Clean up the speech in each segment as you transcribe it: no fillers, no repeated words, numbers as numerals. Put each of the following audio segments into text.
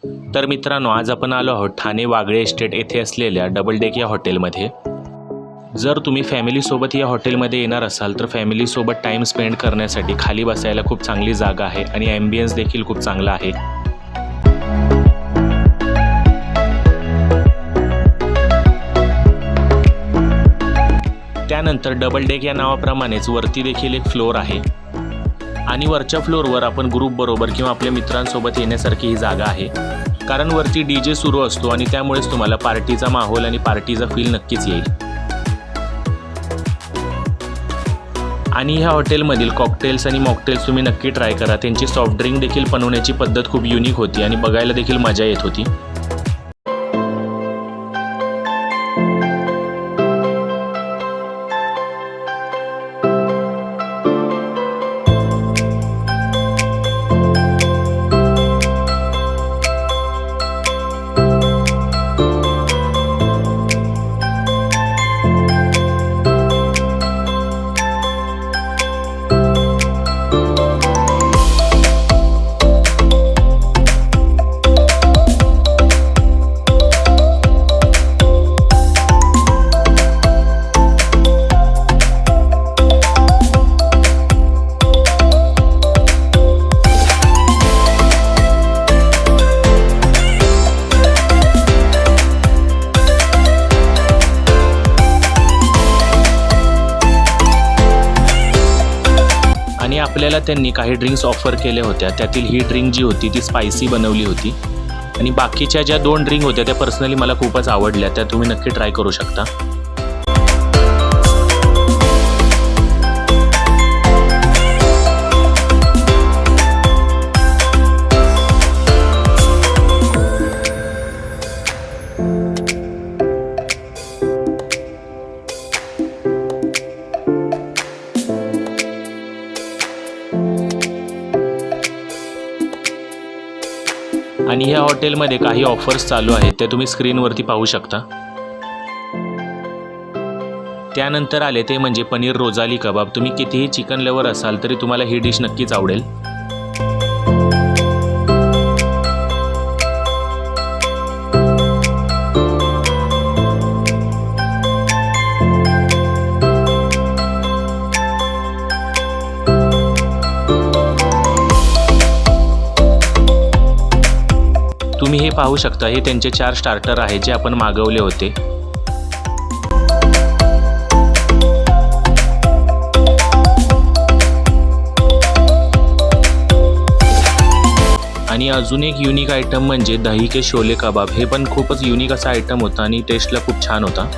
तर मित्रांनो, आज आपण आलो आहोत ठाणे वागळे एस्टेट येथे असलेल्या डबल डेक या हॉटेलमध्ये। जर तुम्ही फॅमिलीसोबत या हॉटेलमध्ये येणार असाल तर फॅमिलीसोबत टाईम स्पेंड करण्यासाठी खाली बसायला खूप चांगली जागा आहे आणि ॲम्बियन्स देखील खूप चांगला आहे। त्यानंतर डबल डेक या नावाप्रमाणेच वरती देखील एक फ्लोअर आहे आणि वरच्या फ्लोअरवर आपण ग्रुप बरोबर किंवा आपल्या मित्रांसोबत येण्यासारखी ही जागा आहे, कारण वरती DJ सुरू असतो आणि त्यामुळेच तुम्हाला पार्टीचा माहोल आणि पार्टीचा फील नक्कीच येईल। आणि ह्या हॉटेलमधील कॉकटेल्स आणि मॉकटेल्स तुम्ही नक्की ट्राय करा। त्यांची सॉफ्ट ड्रिंक देखील बनवण्याची पद्धत खूप युनिक होती आणि बघायला देखील मजा येत होती। आणि आपल्याला त्यांनी काही ड्रिंक्स ऑफर केल्या होत्या। त्यातील ही ड्रिंक जी होती ती स्पायसी बनवली होती आणि बाकीच्या ज्या 2 ड्रिंक होत्या त्या पर्सनली मला खूपच आवडल्या, त्या तुम्ही नक्की ट्राय करू शकता। आणि ह्या हॉटेलमध्ये काही ऑफर्स चालू आहेत, ते तुम्ही स्क्रीनवरती पाहू शकता। त्यानंतर आले ते म्हणजे पनीर रोजाली कबाब। तुम्ही कितीही चिकन लवर असाल तरी तुम्हाला ही डिश नक्कीच आवडेल। तुम्ही हे पाहू शकता, हे त्यांचे 4 स्टार्टर आहे जे आपण मागवले होते। आणि अजून एक युनिक आयटम म्हणजे दही के शोले कबाब। हे पण खूपच युनिक असा आयटम होता आणि टेस्टला खूप छान होता।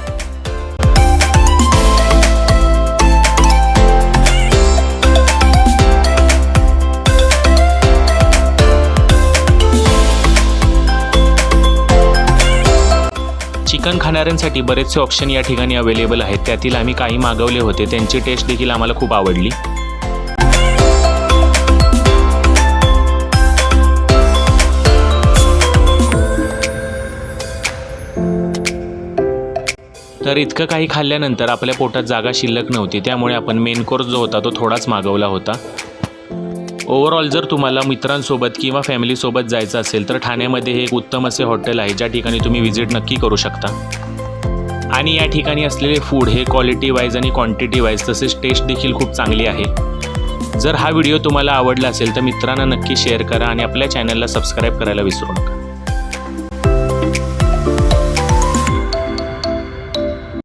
चिकन खाणाऱ्यांसाठी बरेचसे ऑप्शन या ठिकाणी अवेलेबल आहेत। त्यातील आम्ही काही मागवले होते, त्यांची टेस्ट देखील आम्हाला खूप आवडली। तर इतकं काही खाल्ल्यानंतर आपल्या पोटात जागा शिल्लक नव्हती, त्यामुळे आपण मेन कोर्स जो होता तो थोडाच मागवला होता। ओव्हरऑल जर तुम्हाला मित्रांसोबत किंवा फॅमिलीसोबत जायचं असेल तर ठाण्यामध्ये हे एक उत्तम असे हॉटेल आहे, ज्या ठिकाणी तुम्ही व्हिजिट नक्की करू शकता। आणि या ठिकाणी असलेले फूड हे क्वालिटी वाईज आणि क्वांटिटी वाईज तसेच टेस्ट देखील खूप चांगली आहे। जर हा व्हिडिओ तुम्हाला आवडला असेल तर मित्रांना नक्की शेअर करा आणि आपल्या चॅनलला सबस्क्राईब करायला विसरू नका।